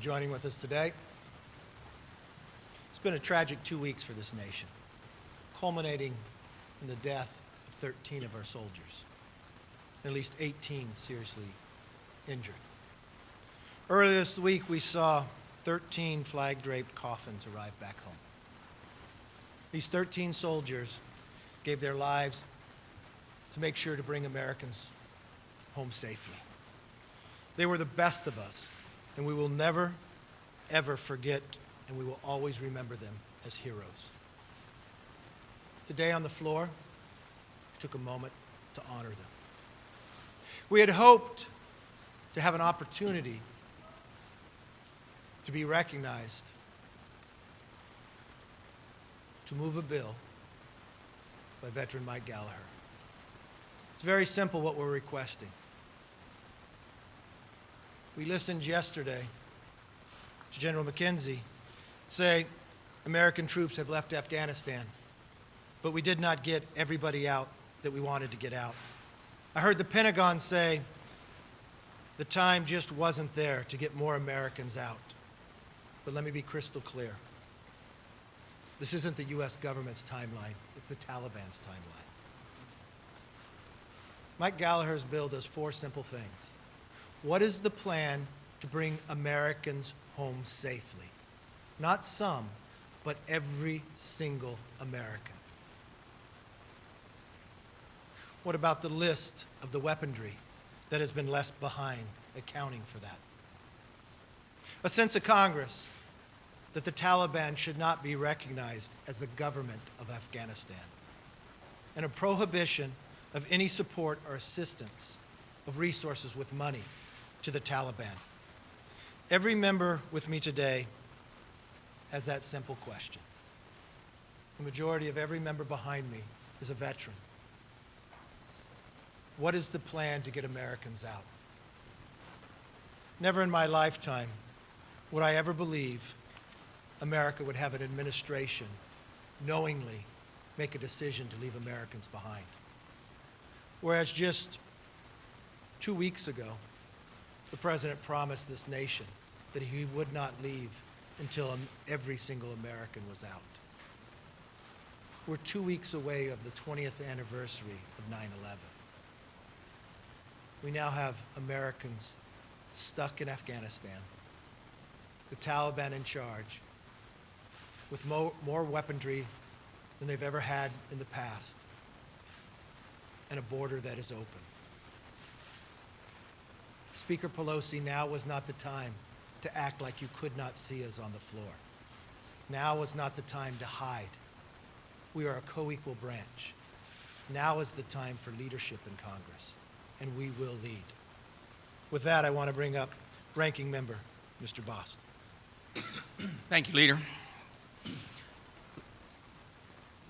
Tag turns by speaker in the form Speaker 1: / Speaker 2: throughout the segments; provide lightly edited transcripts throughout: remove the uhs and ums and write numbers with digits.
Speaker 1: Joining with us today. It's been a tragic 2 weeks for this nation, culminating in the death of 13 of our soldiers, and at least 18 seriously injured. Earlier this week, we saw 13 flag-draped coffins arrive back home. These 13 soldiers gave their lives to make sure to bring Americans home safely. They were the best of us, and we will never, ever forget, and we will always remember them as heroes. Today on the floor, we took a moment to honor them. We had hoped to have an opportunity to be recognized, to move a bill by veteran Mike Gallagher. It's very simple what we're requesting. We listened yesterday to General McKenzie say American troops have left Afghanistan, but we did not get everybody out that we wanted to get out. I heard the Pentagon say the time just wasn't there to get more Americans out. But let me be crystal clear. This isn't the U.S. government's timeline. It's the Taliban's timeline. Mike Gallagher's bill does 4 simple things. What is the plan to bring Americans home safely? Not some, but every single American. What about the list of the weaponry that has been left behind, accounting for that? A sense of Congress that the Taliban should not be recognized as the government of Afghanistan, and a prohibition of any support or assistance of resources with money to the Taliban. Every member with me today has that simple question. The majority of every member behind me is a veteran. What is the plan to get Americans out? Never in my lifetime would I ever believe America would have an administration knowingly make a decision to leave Americans behind. Whereas just 2 weeks ago, the president promised this nation that he would not leave until every single American was out. We're 2 weeks away of the 20th anniversary of 9/11. We now have Americans stuck in Afghanistan, the Taliban in charge, with more weaponry than they've ever had in the past, and a border that is open. Speaker Pelosi, now was not the time to act like you could not see us on the floor. Now was not the time to hide. We are a co-equal branch. Now is the time for leadership in Congress, and we will lead. With that, I want to bring up Ranking Member, Mr. Boss.
Speaker 2: Thank you, Leader.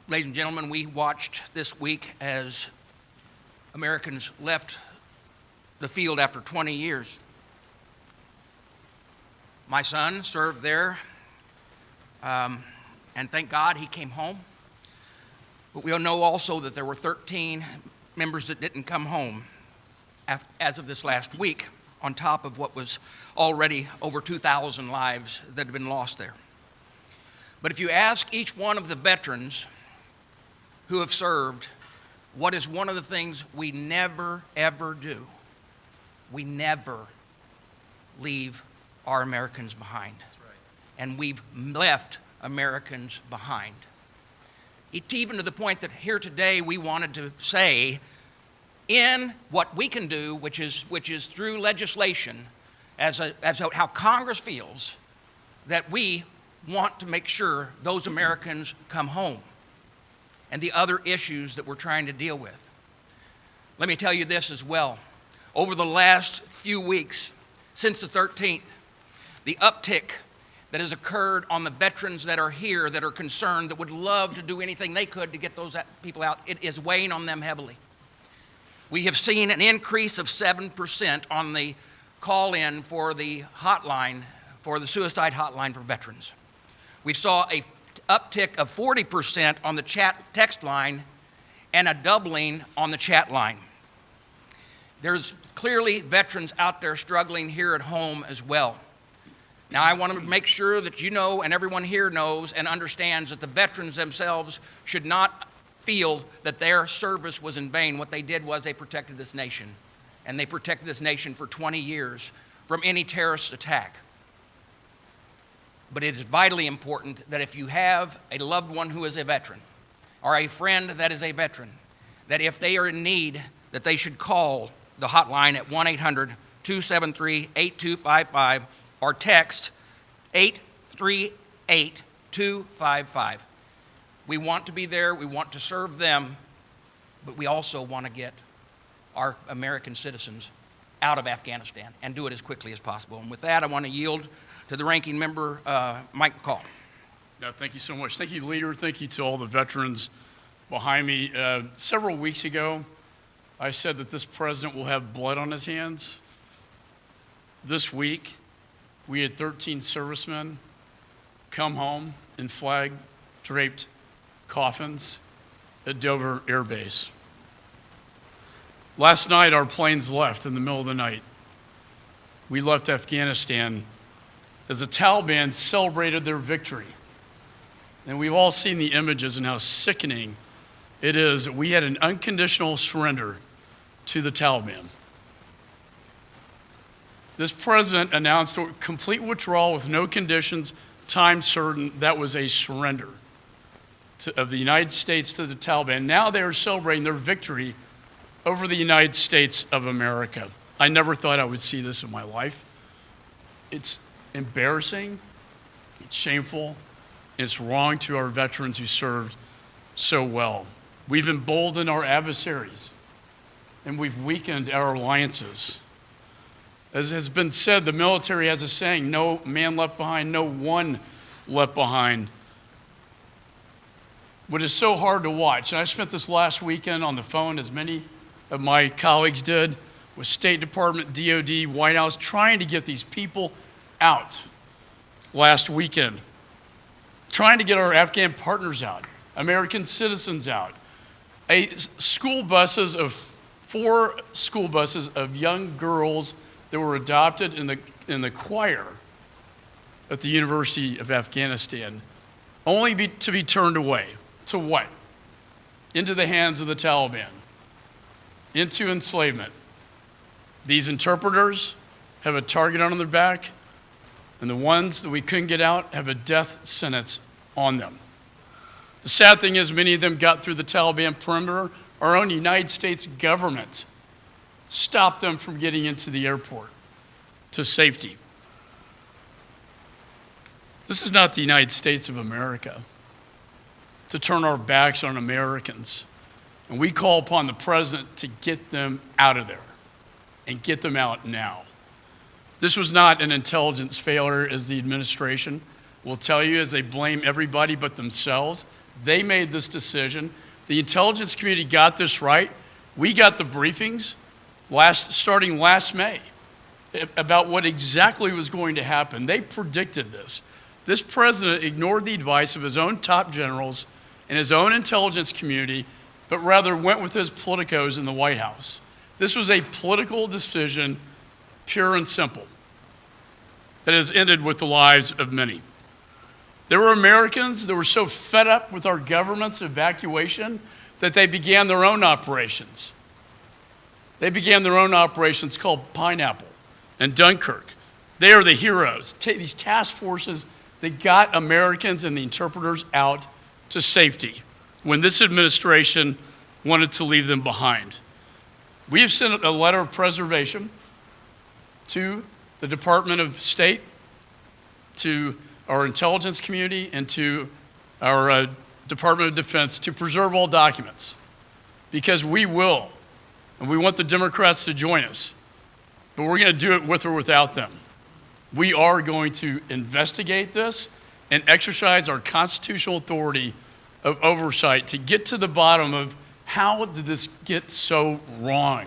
Speaker 2: Ladies and gentlemen, we watched this week as Americans left the field after 20 years. My son served there, and thank God he came home. But we all know also that there were 13 members that didn't come home as of this last week, on top of what was already over 2,000 lives that had been lost there. But if you ask each one of the veterans who have served, what is one of the things we never, ever do? We never leave our Americans behind. That's right. And we've left Americans behind. It's even to the point that here today we wanted to say, in what we can do, which is through legislation, as how Congress feels, that we want to make sure those Americans come home, and the other issues that we're trying to deal with. Let me tell you this as well. Over the last few weeks, since the 13th, the uptick that has occurred on the veterans that are here, that are concerned, that would love to do anything they could to get those people out, it is weighing on them heavily. We have seen an increase of 7% on the call-in for the hotline, for the suicide hotline for veterans. We saw a uptick of 40% on the text line and a doubling on the chat line. There's clearly veterans out there struggling here at home as well. Now, I want to make sure that you know and everyone here knows and understands that the veterans themselves should not feel that their service was in vain. What they did was they protected this nation, and they protected this nation for 20 years from any terrorist attack. But it is vitally important that if you have a loved one who is a veteran or a friend that is a veteran, that if they are in need, that they should call the hotline at 1-800-273-8255 or text 838-255. We want to be there, we want to serve them, but we also want to get our American citizens out of Afghanistan and do it as quickly as possible. And with that, I want to yield to the ranking member, Mike McCall.
Speaker 3: No, thank you so much. Thank you, Leader. Thank you to all the veterans behind me. Several weeks ago, I said that this president will have blood on his hands. This week, we had 13 servicemen come home in flag-draped coffins at Dover Air Base. Last night, our planes left in the middle of the night. We left Afghanistan as the Taliban celebrated their victory. And we've all seen the images and how sickening it is that we had an unconditional surrender to the Taliban. This president announced a complete withdrawal with no conditions, time certain. That was a surrender of the United States to the Taliban. Now they are celebrating their victory over the United States of America. I never thought I would see this in my life. It's embarrassing, it's shameful, it's wrong to our veterans who served so well. We've emboldened our adversaries, and we've weakened our alliances. As has been said, the military has a saying, no man left behind, no one left behind. What is so hard to watch, and I spent this last weekend on the phone, as many of my colleagues did, with State Department, DOD, White House, trying to get these people out last weekend, trying to get our Afghan partners out, American citizens out. Four school buses of young girls that were adopted in the choir at the University of Afghanistan, only to be turned away. To what? Into the hands of the Taliban, into enslavement. These interpreters have a target on their back, and the ones that we couldn't get out have a death sentence on them. The sad thing is many of them got through the Taliban perimeter. Our own United States government stopped them from getting into the airport to safety. This is not the United States of America to turn our backs on Americans. And we call upon the president to get them out of there and get them out now. This was not an intelligence failure, as the administration will tell you, as they blame everybody but themselves. They made this decision. The intelligence community got this right. We got the briefings starting last May about what exactly was going to happen. They predicted this. This president ignored the advice of his own top generals and his own intelligence community, but rather went with his politicos in the White House. This was a political decision, pure and simple, that has ended with the lives of many. There were Americans that were so fed up with our government's evacuation that they began their own operations. They began their own operations called Pineapple and Dunkirk. They are the heroes. These task forces that got Americans and the interpreters out to safety when this administration wanted to leave them behind. We have sent a letter of preservation to the Department of State, to our intelligence community, and to our Department of Defense to preserve all documents, because we will, and we want the Democrats to join us, but we're going to do it with or without them. We are going to investigate this and exercise our constitutional authority of oversight to get to the bottom of how did this get so wrong?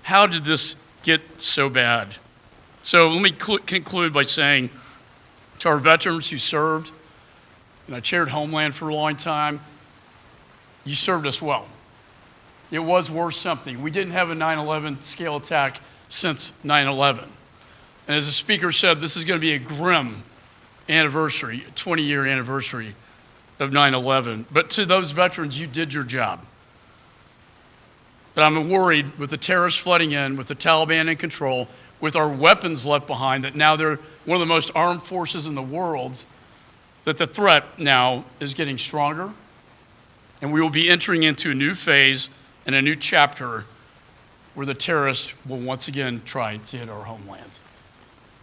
Speaker 3: How did this get so bad? So let me conclude by saying to our veterans who served, and I chaired Homeland for a long time, you served us well. It was worth something. We didn't have a 9/11 scale attack since 9/11. And as the speaker said, this is going to be a grim anniversary, 20-year anniversary of 9/11. But to those veterans, you did your job. But I'm worried with the terrorists flooding in, with the Taliban in control, with our weapons left behind, that now they're one of the most armed forces in the world, that the threat now is getting stronger, and we will be entering into a new phase and a new chapter where the terrorists will once again try to hit our homeland.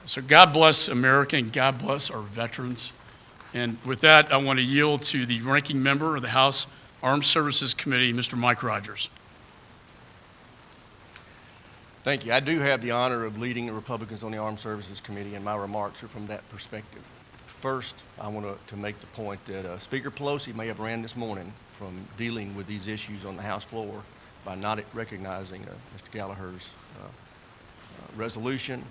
Speaker 3: So God bless America and God bless our veterans. And with that, I want to yield to the ranking member of the House Armed Services Committee, Mr. Mike Rogers.
Speaker 4: Thank you. I do have the honor of leading the Republicans on the Armed Services Committee, and my remarks are from that perspective. First, I want to make the point that Speaker Pelosi may have ran this morning from dealing with these issues on the House floor by not recognizing Mr. Gallagher's resolution.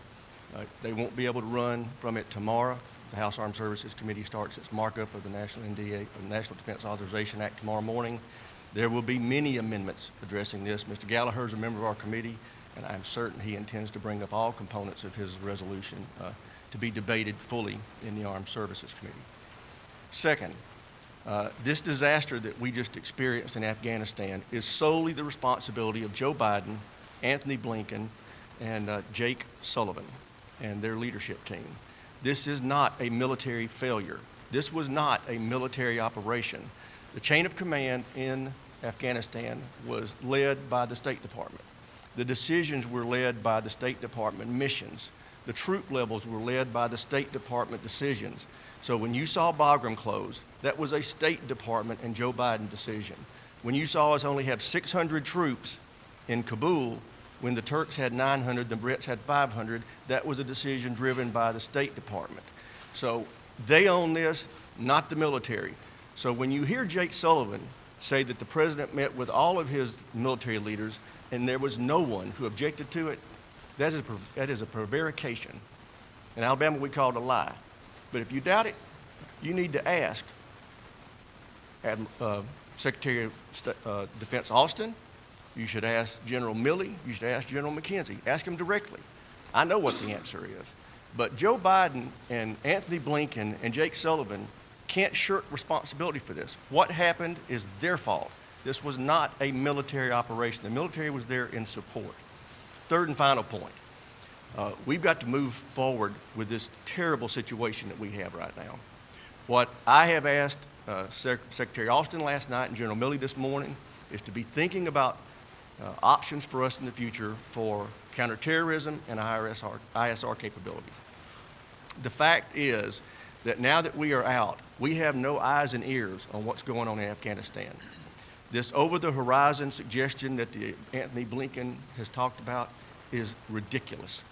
Speaker 4: They won't be able to run from it tomorrow. The House Armed Services Committee starts its markup of the National Defense Authorization Act tomorrow morning. There will be many amendments addressing this. Mr. Gallagher is a member of our committee, and I'm certain he intends to bring up all components of his resolution to be debated fully in the Armed Services Committee. Second, this disaster that we just experienced in Afghanistan is solely the responsibility of Joe Biden, Anthony Blinken, and Jake Sullivan and their leadership team. This is not a military failure. This was not a military operation. The chain of command in Afghanistan was led by the State Department. The decisions were led by the State Department missions. The troop levels were led by the State Department decisions. So when you saw Bagram close, that was a State Department and Joe Biden decision. When you saw us only have 600 troops in Kabul, when the Turks had 900, the Brits had 500, that was a decision driven by the State Department. So they own this, not the military. So when you hear Jake Sullivan say that the president met with all of his military leaders and there was no one who objected to it, that is a prevarication. In Alabama, we call it a lie. But if you doubt it, you need to ask Secretary of Defense Austin. You should ask General Milley. You should ask General McKenzie. Ask them directly. I know what the answer is. But Joe Biden and Anthony Blinken and Jake Sullivan can't shirk responsibility for this. What happened is their fault. This was not a military operation. The military was there in support. Third and final point. We've got to move forward with this terrible situation that we have right now. What I have asked Secretary Austin last night and General Milley this morning is to be thinking about options for us in the future for counterterrorism and ISR capabilities. The fact is that now that we are out, we have no eyes and ears on what's going on in Afghanistan. This over-the-horizon suggestion that Anthony Blinken has talked about is ridiculous.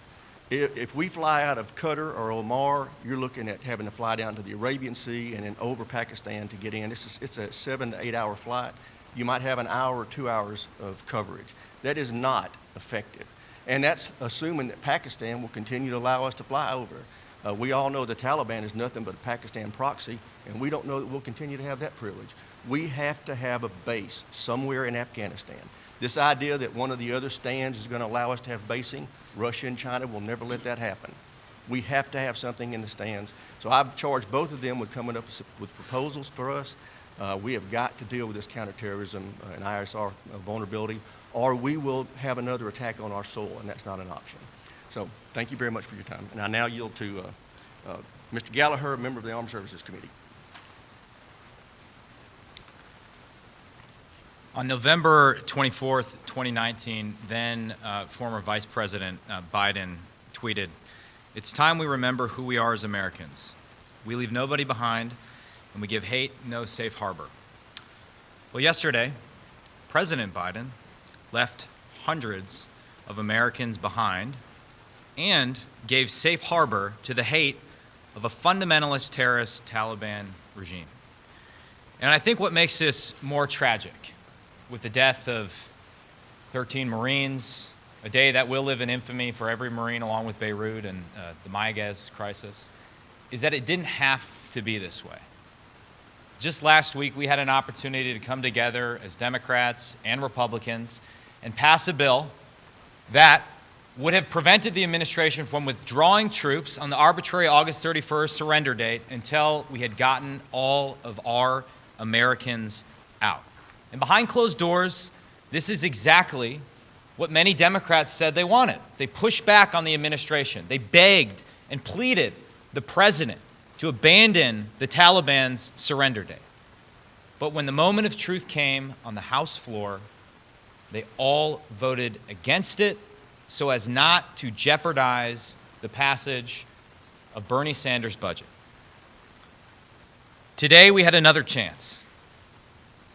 Speaker 4: If we fly out of Qatar or Oman, you're looking at having to fly down to the Arabian Sea and then over Pakistan to get in. It's a 7 to 8 hour flight. You might have an hour or 2 hours of coverage. That is not effective. And that's assuming that Pakistan will continue to allow us to fly over. We all know the Taliban is nothing but a Pakistan proxy, and we don't know that we'll continue to have that privilege. We have to have a base somewhere in Afghanistan. This idea that one of the other stands is going to allow us to have basing, Russia and China will never let that happen. We have to have something in the stands. So I've charged both of them with coming up with proposals for us. We have got to deal with this counterterrorism and ISR vulnerability, or we will have another attack on our soil, and that's not an option. So thank you very much for your time. And I now yield to Mr. Gallagher, a member of the Armed Services Committee.
Speaker 5: On November 24th, 2019, then former Vice President Biden tweeted, "It's time we remember who we are as Americans. We leave nobody behind, and we give hate no safe harbor." Well, yesterday, President Biden left hundreds of Americans behind and gave safe harbor to the hate of a fundamentalist terrorist Taliban regime. And I think what makes this more tragic, with the death of 13 Marines, a day that will live in infamy for every Marine along with Beirut and the Mayaguez crisis, is that it didn't have to be this way. Just last week, we had an opportunity to come together as Democrats and Republicans and pass a bill that would have prevented the administration from withdrawing troops on the arbitrary August 31st surrender date until we had gotten all of our Americans out. And behind closed doors, this is exactly what many Democrats said they wanted. They pushed back on the administration. They begged and pleaded the president to abandon the Taliban's surrender date. But when the moment of truth came on the House floor, they all voted against it so as not to jeopardize the passage of Bernie Sanders' budget. Today, we had another chance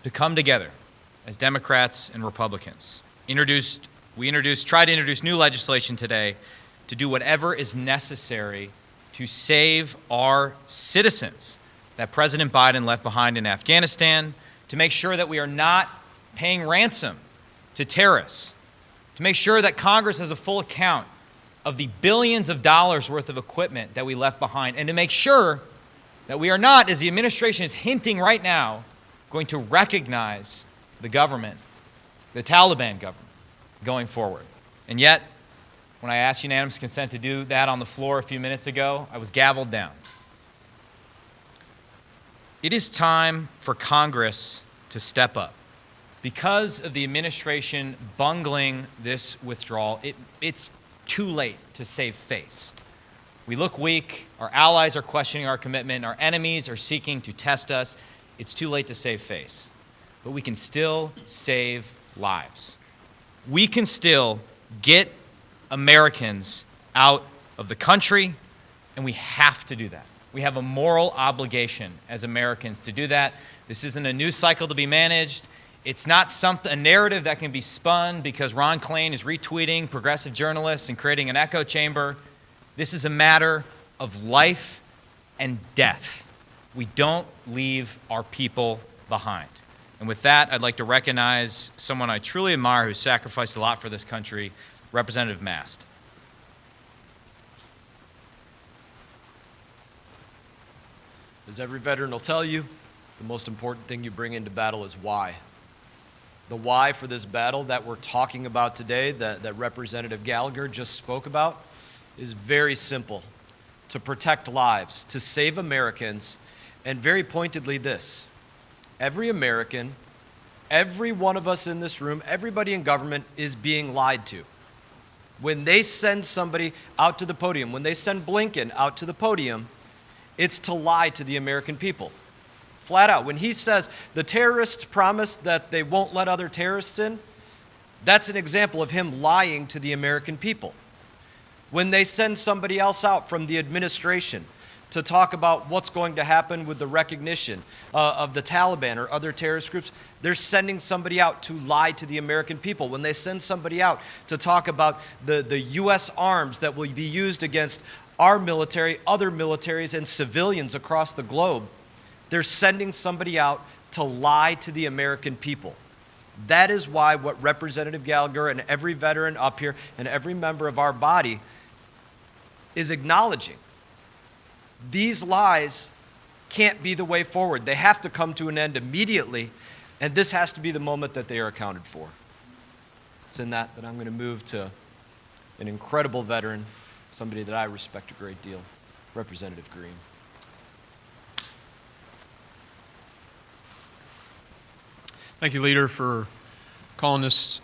Speaker 5: to come together as Democrats and Republicans. Tried to introduce new legislation today to do whatever is necessary to save our citizens that President Biden left behind in Afghanistan, to make sure that we are not paying ransom to terrorists, to make sure that Congress has a full account of the billions of dollars worth of equipment that we left behind, and to make sure that we are not, as the administration is hinting right now, going to recognize the government, the Taliban government, going forward. And yet, when I asked unanimous consent to do that on the floor a few minutes ago, I was gavelled down. It is time for Congress to step up. Because of the administration bungling this withdrawal, it's too late to save face. We look weak, our allies are questioning our commitment, our enemies are seeking to test us. It's too late to save face. But we can still save lives. We can still get Americans out of the country, and we have to do that. We have a moral obligation as Americans to do that. This isn't a news cycle to be managed. It's not a narrative that can be spun because Ron Klain is retweeting progressive journalists and creating an echo chamber. This is a matter of life and death. We don't leave our people behind. And with that, I'd like to recognize someone I truly admire who sacrificed a lot for this country, Representative Mast.
Speaker 6: As every veteran will tell you, the most important thing you bring into battle is why. The why for this battle that we're talking about today, that Representative Gallagher just spoke about, is very simple. To protect lives, to save Americans, and very pointedly this: every American, every one of us in this room, everybody in government is being lied to. When they send somebody out to the podium, when they send Blinken out to the podium, it's to lie to the American people. Flat out. When he says the terrorists promise that they won't let other terrorists in, that's an example of him lying to the American people. When they send somebody else out from the administration to talk about what's going to happen with the recognition of the Taliban or other terrorist groups, they're sending somebody out to lie to the American people. When they send somebody out to talk about the U.S. arms that will be used against our military, other militaries, and civilians across the globe, they're sending somebody out to lie to the American people. That is why what Representative Gallagher and every veteran up here and every member of our body is acknowledging. These lies can't be the way forward. They have to come to an end immediately, and this has to be the moment that they are accounted for. It's in that I'm going to move to an incredible veteran, somebody that I respect a great deal, Representative Green.
Speaker 7: Thank you, Leader, for calling this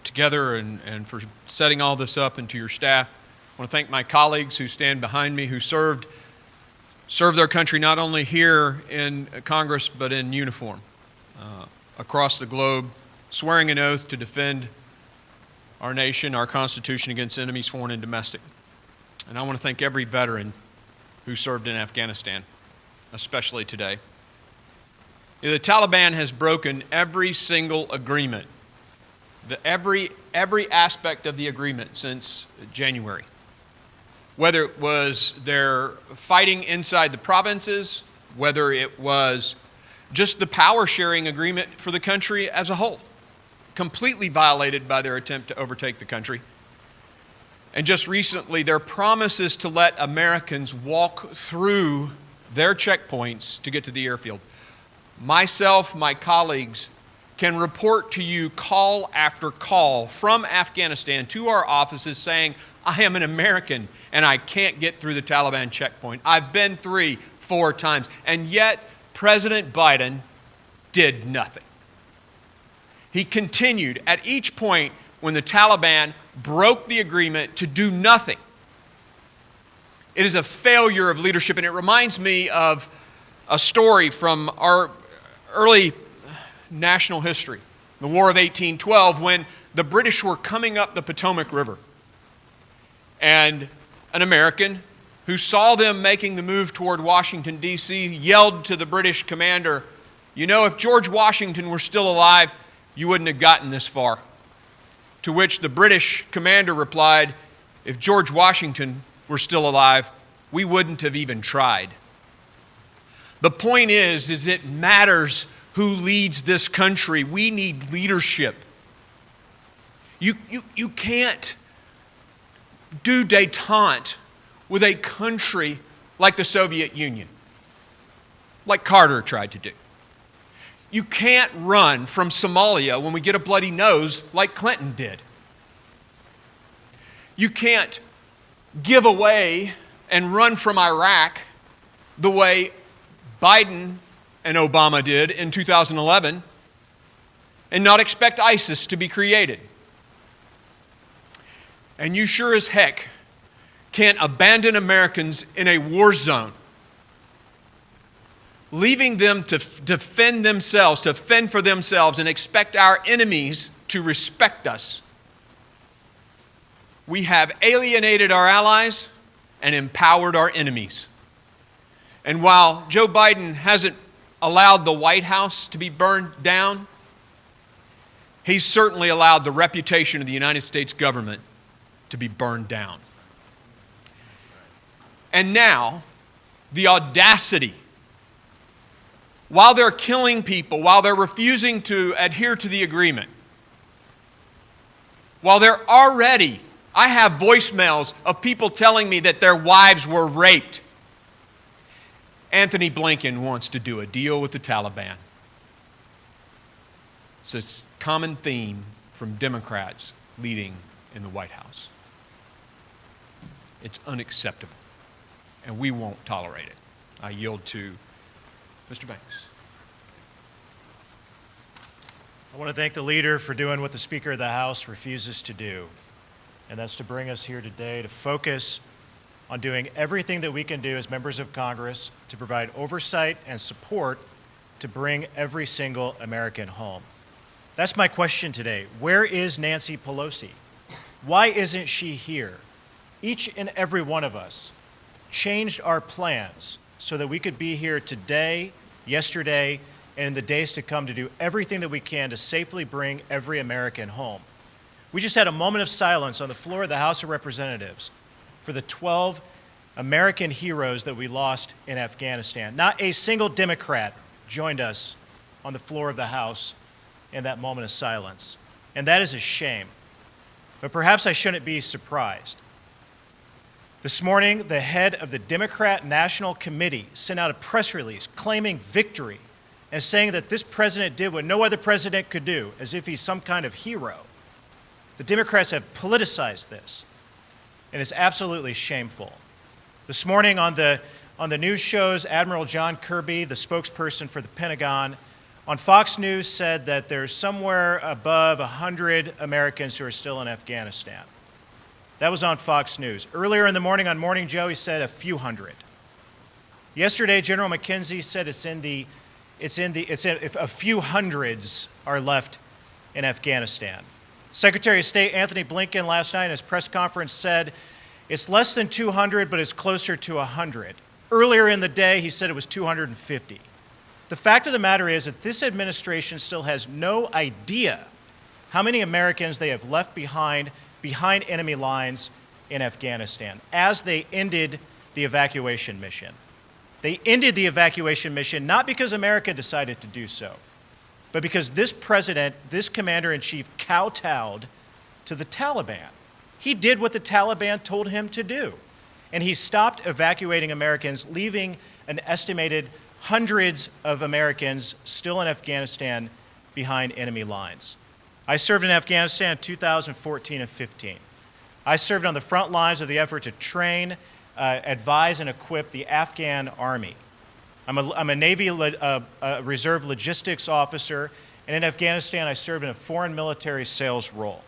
Speaker 7: together and for setting all this up, and to your staff. I want to thank my colleagues who stand behind me, who served their country not only here in Congress but in uniform across the globe, swearing an oath to defend our nation, our Constitution against enemies, foreign and domestic. And I want to thank every veteran who served in Afghanistan, especially today. The Taliban has broken every single agreement, every aspect of the agreement since January. Whether it was their fighting inside the provinces, whether it was just the power sharing agreement for the country as a whole, completely violated by their attempt to overtake the country. And just recently, their promises to let Americans walk through their checkpoints to get to the airfield. Myself, my colleagues, can report to you call after call from Afghanistan to our offices saying, I am an American and I can't get through the Taliban checkpoint. I've been 3, 4 times. And yet, President Biden did nothing. He continued at each point when the Taliban broke the agreement to do nothing. It is a failure of leadership, and it reminds me of a story from our early national history, the War of 1812, when the British were coming up the Potomac River. And an American who saw them making the move toward Washington, D.C., yelled to the British commander, you know, if George Washington were still alive, you wouldn't have gotten this far. To which the British commander replied, if George Washington were still alive, we wouldn't have even tried. The point is it matters who leads this country. We need leadership. You can't do détente with a country like the Soviet Union, like Carter tried to do. You can't run from Somalia when we get a bloody nose like Clinton did. You can't give away and run from Iraq the way Biden and Obama did in 2011 and not expect ISIS to be created. And you sure as heck can't abandon Americans in a war zone, leaving them to defend themselves, to fend for themselves, and expect our enemies to respect us. We have alienated our allies and empowered our enemies. And while Joe Biden hasn't allowed the White House to be burned down, he's certainly allowed the reputation of the United States government to be burned down. And now, the audacity, while they're killing people, while they're refusing to adhere to the agreement, while they're already, I have voicemails of people telling me that their wives were raped, Anthony Blinken wants to do a deal with the Taliban. It's a common theme from Democrats leading in the White House. It's unacceptable, and we won't tolerate it. I yield to Mr. Banks.
Speaker 8: I want to thank the leader for doing what the Speaker of the House refuses to do, and that's to bring us here today to focus on doing everything that we can do as members of Congress to provide oversight and support to bring every single American home. That's my question today. Where is Nancy Pelosi? Why isn't she here? Each and every one of us changed our plans so that we could be here today, yesterday, and in the days to come to do everything that we can to safely bring every American home. We just had a moment of silence on the floor of the House of Representatives for the 12 American heroes that we lost in Afghanistan. Not a single Democrat joined us on the floor of the House in that moment of silence. And that is a shame. But perhaps I shouldn't be surprised. This morning, the head of the Democrat National Committee sent out a press release claiming victory and saying that this president did what no other president could do, as if he's some kind of hero. The Democrats have politicized this, and it's absolutely shameful. This morning on the news shows, Admiral John Kirby, the spokesperson for the Pentagon, on Fox News said that there's somewhere above 100 Americans who are still in Afghanistan. That was on Fox News. Earlier in the morning on Morning Joe, he said a few hundred. Yesterday, General McKenzie said a few hundreds are left in Afghanistan. Secretary of State Anthony Blinken last night in his press conference said it's less than 200, but it's closer to 100. Earlier in the day, he said it was 250. The fact of the matter is that this administration still has no idea how many Americans they have left behind enemy lines in Afghanistan as they ended the evacuation mission. They ended the evacuation mission not because America decided to do so, but because this president, this commander-in-chief, kowtowed to the Taliban. He did what the Taliban told him to do, and he stopped evacuating Americans, leaving an estimated hundreds of Americans still in Afghanistan behind enemy lines. I served in Afghanistan in 2014 and 15. I served on the front lines of the effort to train, advise, and equip the Afghan Army. I'm a Navy Reserve logistics officer, and in Afghanistan, I served in a foreign military sales role.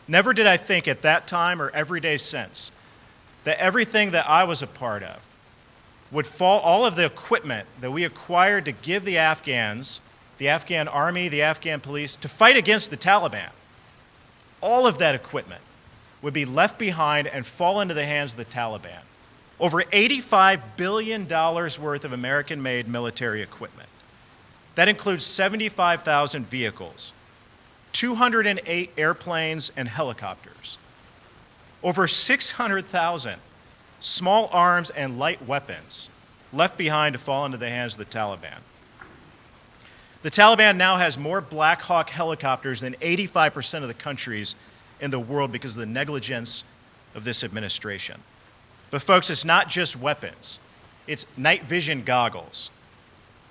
Speaker 8: Never did I think at that time or every day since that everything that I was a part of would fall, all of the equipment that we acquired to give the Afghans, the Afghan Army, the Afghan police, to fight against the Taliban, all of that equipment would be left behind and fall into the hands of the Taliban. Over $85 billion worth of American-made military equipment. That includes 75,000 vehicles, 208 airplanes and helicopters, over 600,000 small arms and light weapons left behind to fall into the hands of the Taliban. The Taliban now has more Black Hawk helicopters than 85% of the countries in the world because of the negligence of this administration. But folks, it's not just weapons. It's night vision goggles,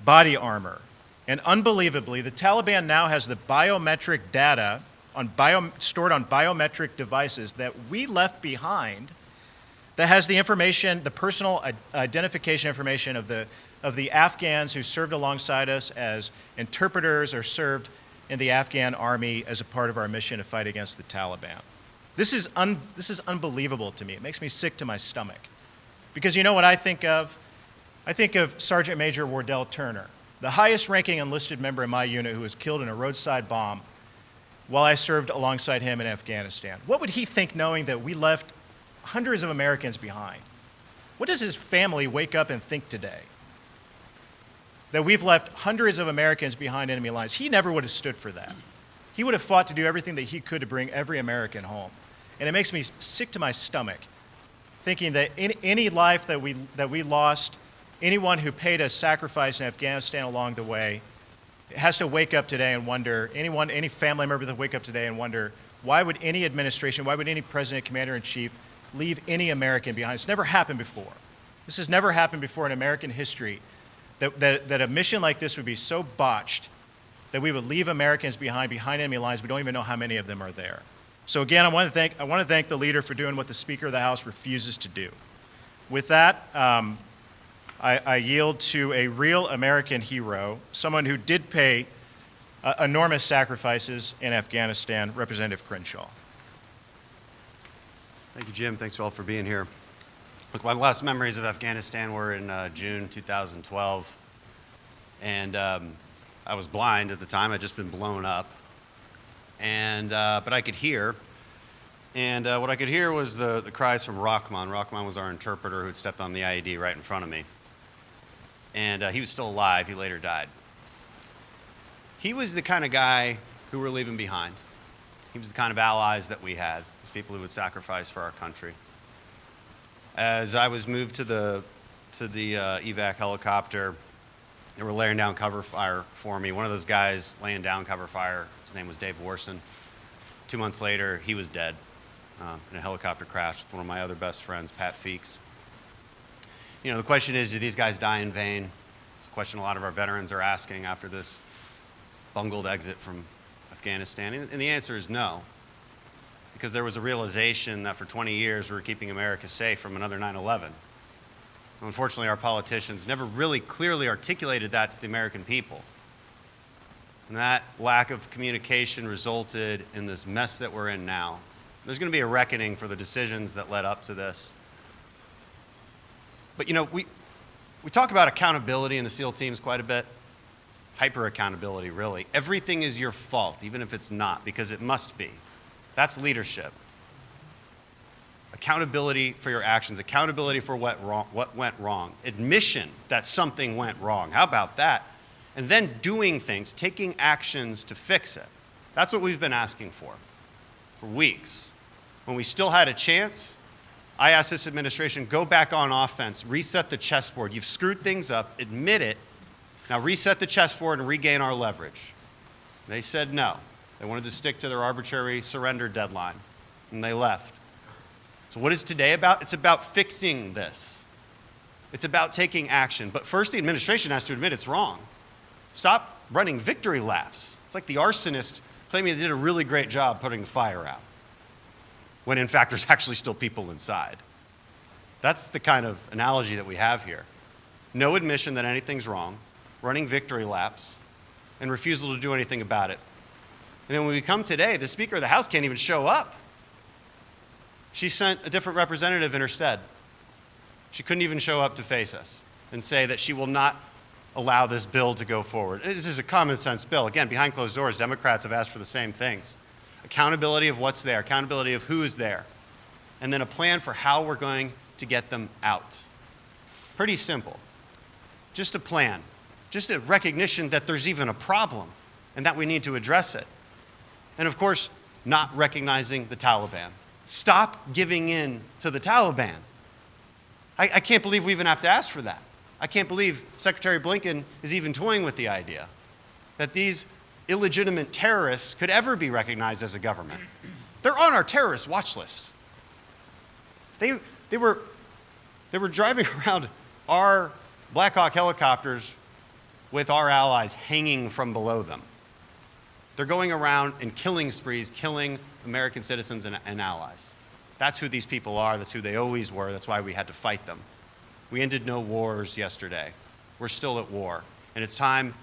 Speaker 8: body armor, and unbelievably, the Taliban now has the biometric data stored on biometric devices that we left behind that has the information, the personal identification information of the Afghans who served alongside us as interpreters or served in the Afghan army as a part of our mission to fight against the Taliban. This is unbelievable to me. It makes me sick to my stomach. Because you know what I think of? I think of Sergeant Major Wardell Turner, the highest ranking enlisted member in my unit who was killed in a roadside bomb while I served alongside him in Afghanistan. What would he think knowing that we left hundreds of Americans behind? What does his family wake up and think today? That we've left hundreds of Americans behind enemy lines. He never would have stood for that. He would have fought to do everything that he could to bring every American home. And it makes me sick to my stomach thinking that any life that we lost, anyone who paid a sacrifice in Afghanistan along the way, has to wake up today and wonder, any family member that wake up today and wonder, why would any administration, why would any president, commander-in-chief leave any American behind? It's never happened before. This has never happened before in American history, that a mission like this would be so botched that we would leave Americans behind enemy lines. We don't even know how many of them are there. So again, I want to thank the leader for doing what the Speaker of the House refuses to do. With that, I yield to a real American hero, someone who did pay enormous sacrifices in Afghanistan, Representative Crenshaw.
Speaker 9: Thank you, Jim. Thanks all for being here. Look, my last memories of Afghanistan were in June 2012, and I was blind at the time. I'd just been blown up, and but I could hear, and what I could hear was the cries from Rahman. Rahman was our interpreter who had stepped on the IED right in front of me, and he was still alive. He later died. He was the kind of guy who we're leaving behind. He was the kind of allies that we had, these people who would sacrifice for our country. As I was moved to the evac helicopter, they were laying down cover fire for me. One of those guys laying down cover fire, his name was Dave Warson. 2 months later, he was dead in a helicopter crash with one of my other best friends, Pat Feeks. You know, the question is, do these guys die in vain? It's a question a lot of our veterans are asking after this bungled exit from Afghanistan, and the answer is no. Because there was a realization that for 20 years we were keeping America safe from another 9/11. Unfortunately, our politicians never really clearly articulated that to the American people. And that lack of communication resulted in this mess that we're in now. There's going to be a reckoning for the decisions that led up to this. But you know, we talk about accountability in the SEAL teams quite a bit. Hyper accountability, really. Everything is your fault, even if it's not, because it must be. That's leadership. Accountability for your actions, accountability for what went wrong, admission that something went wrong. How about that? And then doing things, taking actions to fix it. That's what we've been asking for weeks. When we still had a chance, I asked this administration, go back on offense, reset the chessboard. You've screwed things up, admit it. Now reset the chessboard and regain our leverage. They said no. They wanted to stick to their arbitrary surrender deadline, and they left. So what is today about? It's about fixing this. It's about taking action. But first, the administration has to admit it's wrong. Stop running victory laps. It's like the arsonist claiming they did a really great job putting the fire out, when in fact there's actually still people inside. That's the kind of analogy that we have here. No admission that anything's wrong, running victory laps, and refusal to do anything about it. And then when we come today, the Speaker of the House can't even show up. She sent a different representative in her stead. She couldn't even show up to face us and say that she will not allow this bill to go forward. This is a common sense bill. Again, behind closed doors, Democrats have asked for the same things. Accountability of what's there, accountability of who is there, and then a plan for how we're going to get them out. Pretty simple. Just a plan. Just a recognition that there's even a problem and that we need to address it. And of course, not recognizing the Taliban. Stop giving in to the Taliban. I can't believe we even have to ask for that. I can't believe Secretary Blinken is even toying with the idea that these illegitimate terrorists could ever be recognized as a government. They're on our terrorist watch list. They were driving around our Black Hawk helicopters with our allies hanging from below them. They're going around in killing sprees, killing American citizens and allies. That's who these people are. That's who they always were. That's why we had to fight them. We ended no wars yesterday. We're still at war. And it's time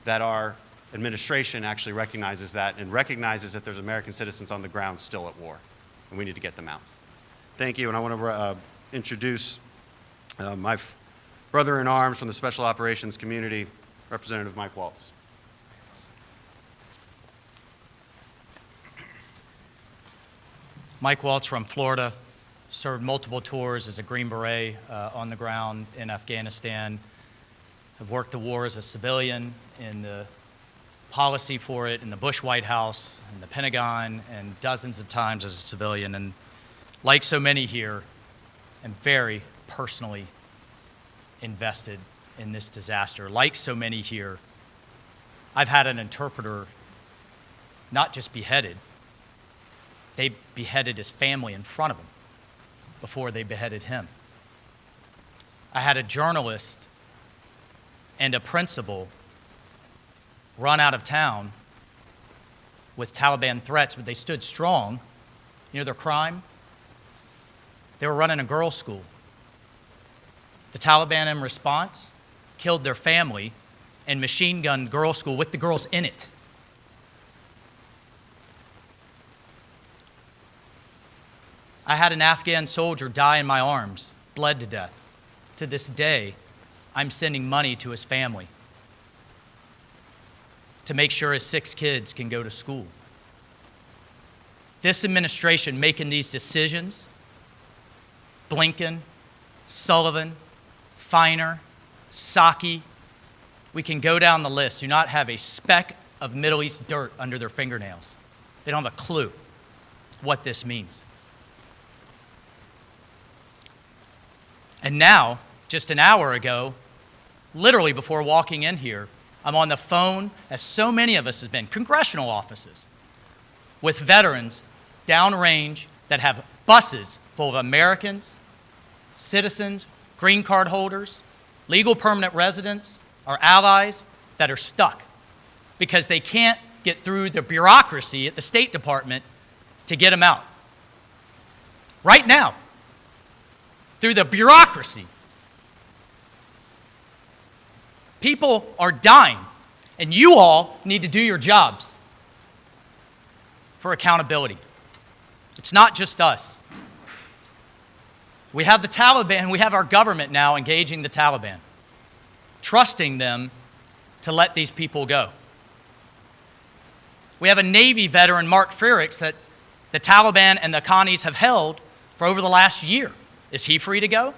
Speaker 9: that our administration actually recognizes that and recognizes that there's American citizens on the ground still at war. And we need to get them out. Thank you. And I want to introduce my brother-in-arms from the Special Operations community, Representative Mike Waltz.
Speaker 10: Mike Waltz from Florida, served multiple tours as a Green Beret on the ground in Afghanistan. Have worked the war as a civilian in the policy for it in the Bush White House, in the Pentagon, and dozens of times as a civilian. And like so many here, am very personally invested in this disaster. Like so many here, I've had an interpreter not just beheaded, they beheaded his family in front of him before they beheaded him. I had a journalist and a principal run out of town with Taliban threats, but they stood strong. You know their crime? They were running a girls' school. The Taliban, in response, killed their family and machine-gunned girls' school with the girls in it. I had an Afghan soldier die in my arms, bled to death. To this day, I'm sending money to his family to make sure his 6 kids can go to school. This administration making these decisions, Blinken, Sullivan, Feiner, Psaki, we can go down the list, do not have a speck of Middle East dirt under their fingernails. They don't have a clue what this means. And now, just an hour ago, literally before walking in here, I'm on the phone, as so many of us have been, congressional offices, with veterans downrange that have buses full of Americans, citizens, green card holders, legal permanent residents, our allies that are stuck because they can't get through the bureaucracy at the State Department to get them out. Right now, through the bureaucracy. People are dying, and you all need to do your jobs for accountability. It's not just us. We have the Taliban, we have our government now engaging the Taliban, trusting them to let these people go. We have a Navy veteran, Mark Frericks, that the Taliban and the Connies have held for over the last year. Is he free to go?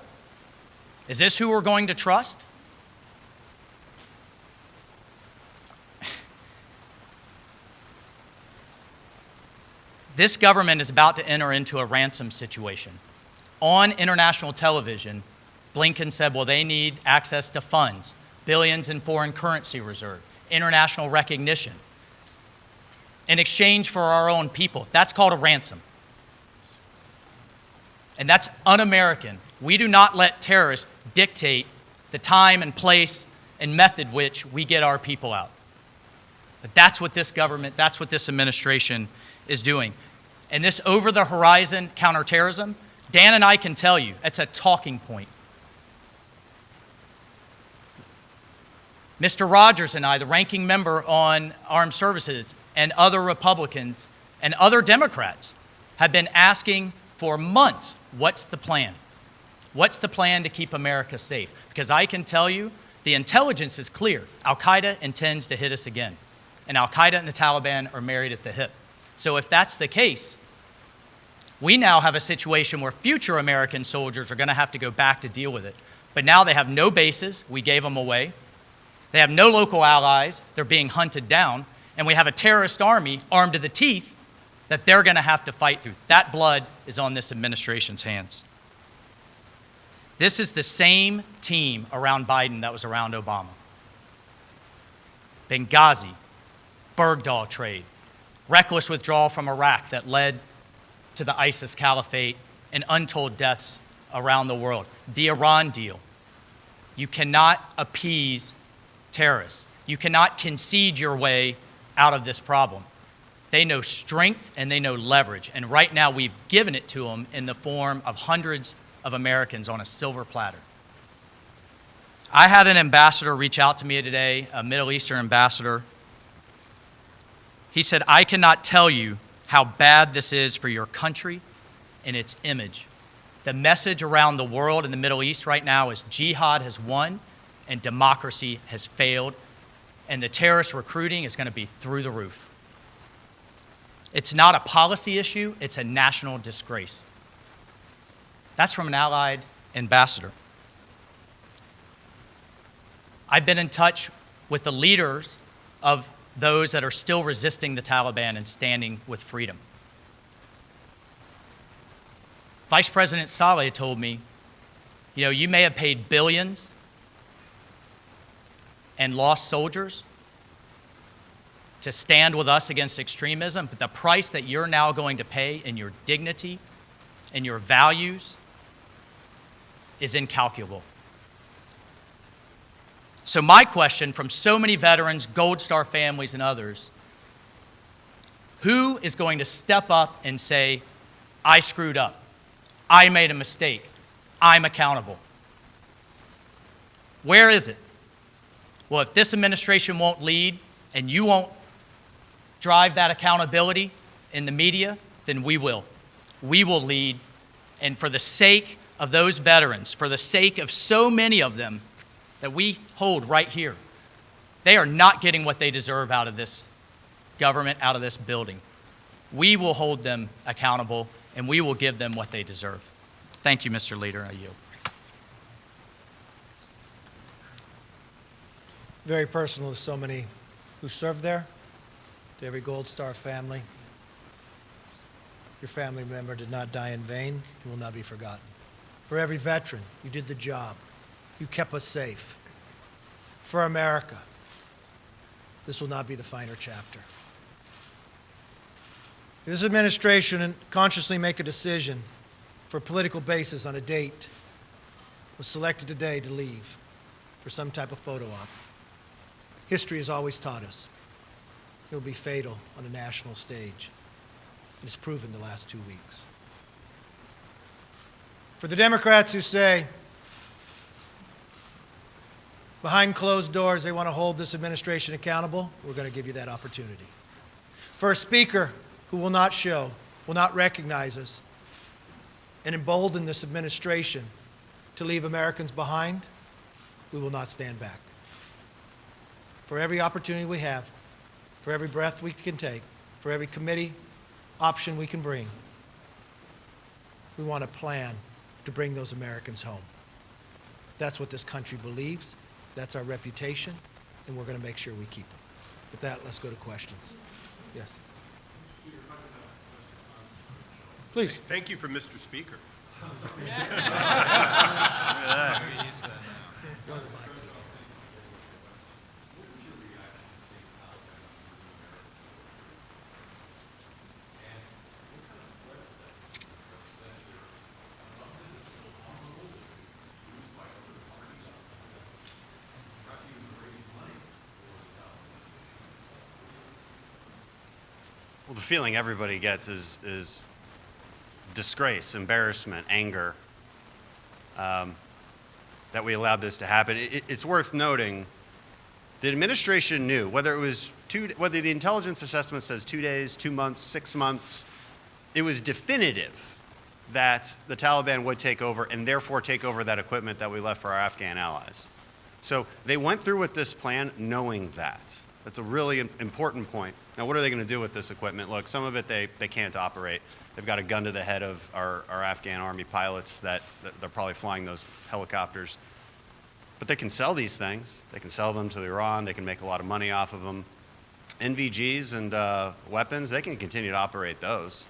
Speaker 10: Is this who we're going to trust? This government is about to enter into a ransom situation. On international television, Blinken said, well, they need access to funds, billions in foreign currency reserve, international recognition, in exchange for our own people. That's called a ransom. And that's un-American. We do not let terrorists dictate the time and place and method which we get our people out. But that's what this government, that's what this administration is doing. And this over-the-horizon counterterrorism, Dan and I can tell you, it's a talking point. Mr. Rogers and I, the ranking member on Armed Services, and other Republicans and other Democrats have been asking for months, what's the plan? What's the plan to keep America safe? Because I can tell you, the intelligence is clear. Al-Qaeda intends to hit us again. And Al-Qaeda and the Taliban are married at the hip. So if that's the case, we now have a situation where future American soldiers are going to have to go back to deal with it. But now they have no bases. We gave them away. They have no local allies. They're being hunted down. And we have a terrorist army armed to the teeth that they're going to have to fight through. That blood is on this administration's hands. This is the same team around Biden that was around Obama. Benghazi, Bergdahl trade, reckless withdrawal from Iraq that led to the ISIS caliphate and untold deaths around the world. The Iran deal. You cannot appease terrorists. You cannot concede your way out of this problem. They know strength and they know leverage. And right now we've given it to them in the form of hundreds of Americans on a silver platter. I had an ambassador reach out to me today, a Middle Eastern ambassador. He said, I cannot tell you how bad this is for your country and its image. The message around the world in the Middle East right now is jihad has won and democracy has failed, and the terrorist recruiting is going to be through the roof. It's not a policy issue, it's a national disgrace. That's from an allied ambassador. I've been in touch with the leaders of those that are still resisting the Taliban and standing with freedom. Vice President Saleh told me, you know, you may have paid billions and lost soldiers to stand with us against extremism, but the price that you're now going to pay in your dignity and your values is incalculable. So my question from so many veterans, Gold Star families, and others, who is going to step up and say, I screwed up, I made a mistake, I'm accountable? Where is it? Well, if this administration won't lead and you won't drive that accountability in the media, then we will. We will lead, and for the sake of those veterans, for the sake of so many of them that we hold right here, they are not getting what they deserve out of this government, out of this building. We will hold them accountable, and we will give them what they deserve. Thank you, Mr. Leader. I yield.
Speaker 1: Very personal to so many who served there, to every Gold Star family. Your family member did not die in vain. You will not be forgotten. For every veteran, you did the job. You kept us safe. For America, this will not be the final chapter. If this administration consciously make a decision for a political basis on a date, was selected today to leave for some type of photo op, history has always taught us it will be fatal on a national stage. And it's proven the last 2 weeks. For the Democrats who say, behind closed doors, they want to hold this administration accountable, we're going to give you that opportunity. For a speaker who will not show, will not recognize us, and embolden this administration to leave Americans behind, we will not stand back. For every opportunity we have, for every breath we can take, for every committee option we can bring, we want a plan to bring those Americans home. That's what this country believes. That's our reputation, and we're going to make sure we keep it. With that, let's go to questions. Yes. Please.
Speaker 11: Thank you for Mr. Speaker.
Speaker 1: Go to the mic.
Speaker 9: Well, the feeling everybody gets is disgrace, embarrassment, anger that we allowed this to happen. It's worth noting the administration knew, whether the intelligence assessment says 2 days, 2 months, 6 months, it was definitive that the Taliban would take over and therefore take over that equipment that we left for our Afghan allies. So they went through with this plan knowing that. That's a really important point. Now, what are they going to do with this equipment? Look, some of it they can't operate. They've got a gun to the head of our Afghan army pilots that they're probably flying those helicopters. But they can sell these things. They can sell them to Iran. They can make a lot of money off of them. NVGs and weapons, they can continue to operate those.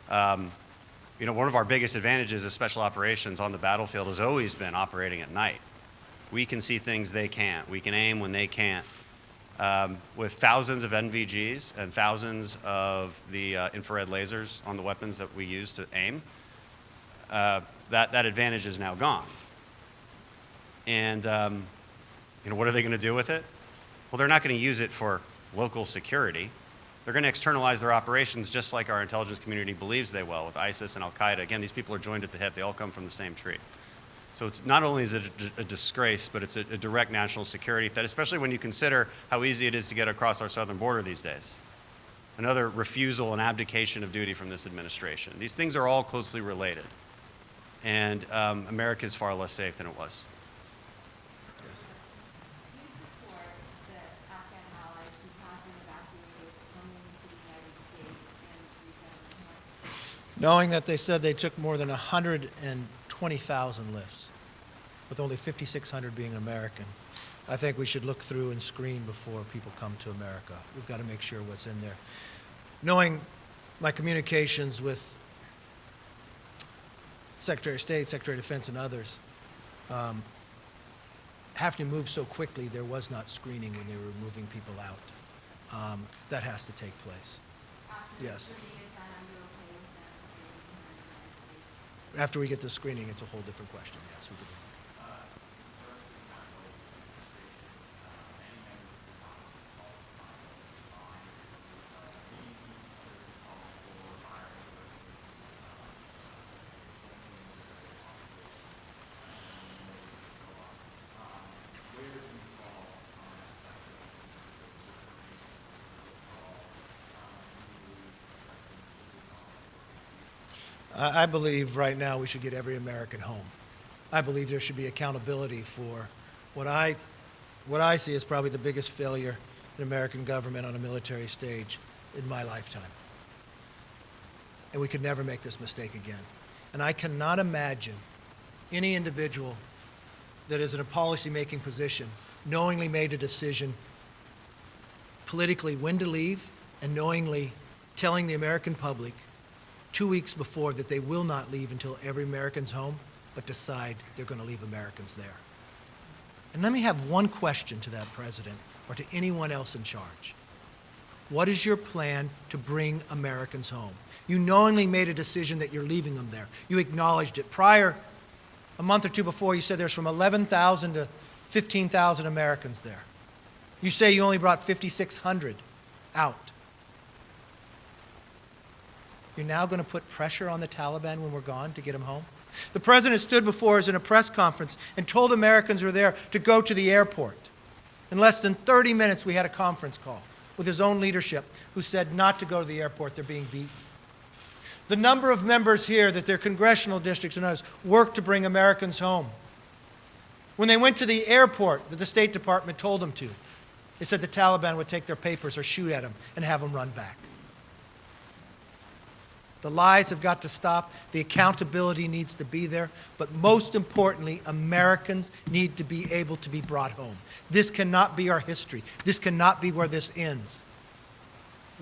Speaker 9: You know, one of our biggest advantages of special operations on the battlefield has always been operating at night. We can see things they can't. We can aim when they can't. With thousands of NVGs and thousands of the infrared lasers on the weapons that we use to aim, that advantage is now gone. And you know, what are they going to do with it? Well, they're not going to use it for local security. They're going to externalize their operations just like our intelligence community believes they will with ISIS and Al-Qaeda. Again, these people are joined at the hip. They all come from the same tree. So it's not only is it a disgrace, but it's a direct national security threat, especially when you consider how easy it is to get across our southern border these days. Another refusal and abdication of duty from this administration. These things are all closely related. And America is far less safe than it was.
Speaker 1: Knowing that they said they took more than 120,000 lifts, with only 5,600 being American, I think we should look through and screen before people come to America. We've got to make sure what's in there. Knowing my communications with Secretary of State, Secretary of Defense, and others, having to move so quickly, there was not screening when they were moving people out. That has to take place. Yes. After we get the screening, it's a whole different question. Yes, we could. I believe right now we should get every American home. I believe there should be accountability for what I see as probably the biggest failure in American government on a military stage in my lifetime. And we could never make this mistake again. And I cannot imagine any individual that is in a policy-making position knowingly made a decision politically when to leave and knowingly telling the American public 2 weeks before that they will not leave until every American's home, but decide they're going to leave Americans there. And let me have one question to that president or to anyone else in charge. What is your plan to bring Americans home? You knowingly made a decision that you're leaving them there. You acknowledged it. Prior, a month or two before, you said there's from 11,000 to 15,000 Americans there. You say you only brought 5,600 out. You're now going to put pressure on the Taliban when we're gone to get them home? The president stood before us in a press conference and told Americans who were there to go to the airport. In less than 30 minutes, we had a conference call with his own leadership who said not to go to the airport. They're being beaten. The number of members here that their congressional districts and others worked to bring Americans home. When they went to the airport that the State Department told them to, they said the Taliban would take their papers or shoot at them and have them run back. The lies have got to stop. The accountability needs to be there. But most importantly, Americans need to be able to be brought home. This cannot be our history. This cannot be where this ends.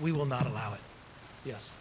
Speaker 1: We will not allow it. Yes.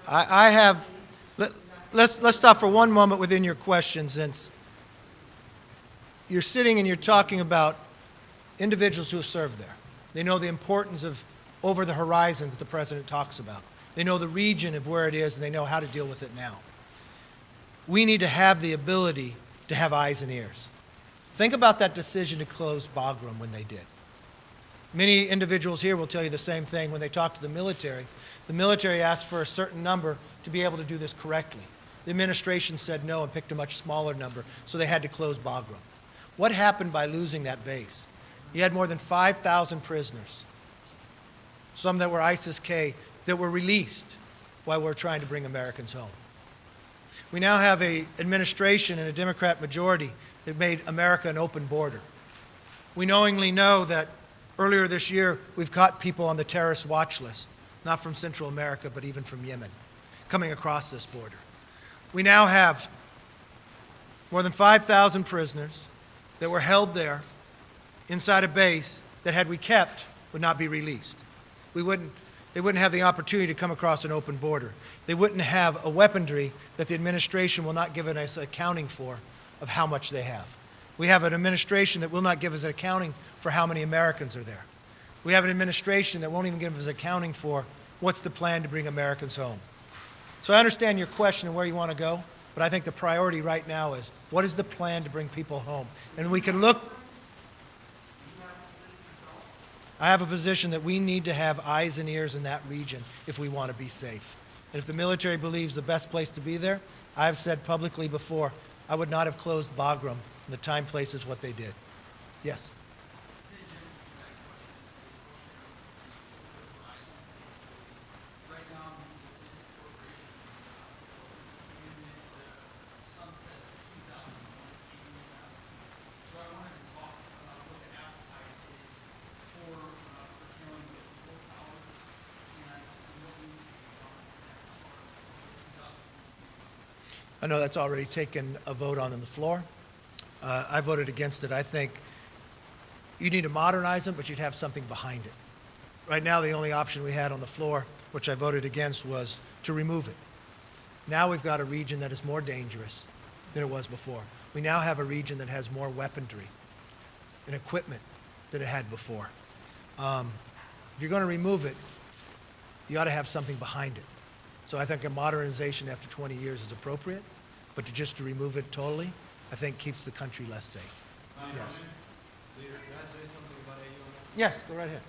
Speaker 1: I have, let's stop for one moment within your question, since you're sitting and you're talking about individuals who have served there. They know the importance of over the horizon that the president talks about. They know the region of where it is, and they know how to deal with it now. We need to have the ability to have eyes and ears. Think about that decision to close Bagram when they did. Many individuals here will tell you the same thing when they talk to the military. The military asked for a certain number to be able to do this correctly. The administration said no and picked a much smaller number, so they had to close Bagram. What happened by losing that base? You had more than 5,000 prisoners, some that were ISIS-K, that were released while we're trying to bring Americans home. We now have an administration and a Democrat majority that made America an open border. We knowingly know that earlier this year we've caught people on the terrorist watch list, not from Central America, but even from Yemen, coming across this border. We now have more than 5,000 prisoners that were held there inside a base that, had we kept, would not be released. They wouldn't have the opportunity to come across an open border. They wouldn't have a weaponry that the administration will not give us accounting for of how much they have. We have an administration that will not give us an accounting for how many Americans are there. We have an administration that won't even give us accounting for what's the plan to bring Americans home. So I understand your question and where you want to go, but I think the priority right now is, what is the plan to bring people home? And we can look. I have a position that we need to have eyes and ears in that region if we want to be safe. And if the military believes the best place to be there, I have said publicly before, I would not have closed Bagram. The time, place is what they did. Yes? I know that's already taken a vote on the floor. I voted against it. I think you need to modernize them, but you'd have something behind it. Right now, the only option we had on the floor, which I voted against, was to remove it. Now we've got a region that is more dangerous than it was before. We now have a region that has more weaponry and equipment than it had before. If you're going to remove it, you ought to have something behind it. So I think a modernization after 20 years is appropriate, but to remove it totally, I think keeps the country less safe. Yes.
Speaker 6: Leader, can I say something about AUMF?
Speaker 1: Yes, go right ahead.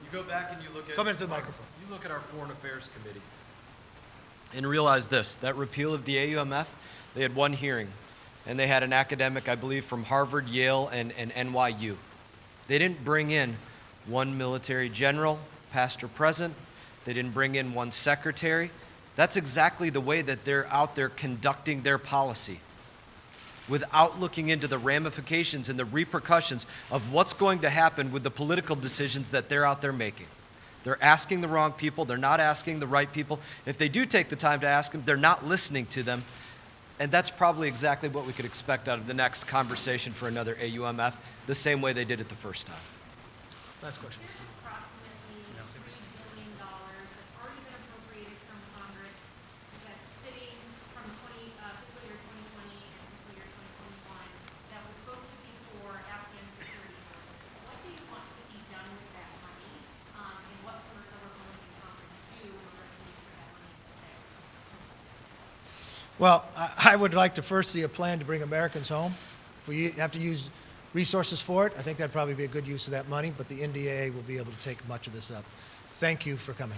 Speaker 6: You go back and you look at...
Speaker 1: Come into the microphone.
Speaker 6: You look at our Foreign Affairs Committee and realize this, that repeal of the AUMF, they had one hearing, and they had an academic, I believe, from Harvard, Yale, and NYU. They didn't bring in one military general, past or present. They didn't bring in one secretary. That's exactly the way that they're out there conducting their policy, without looking into the ramifications and the repercussions of what's going to happen with the political decisions that they're out there making. They're asking the wrong people. They're not asking the right people. If they do take the time to ask them, they're not listening to them. And that's probably exactly what we could expect out of the next conversation for another AUMF, the same way they did it the first time.
Speaker 1: Last question.
Speaker 11: Approximately $3 billion that's already been appropriated from Congress that's sitting from fiscal year 2020 and fiscal year 2021 that was supposed to be for Afghan security forces. What do you want to see done with that money, and what can the Republican Congress do in order to make sure that money is spent?
Speaker 1: Well, I would like to first see a plan to bring Americans home. If we have to use resources for it, I think that'd probably be a good use of that money, but the NDAA will be able to take much of this up. Thank you for coming.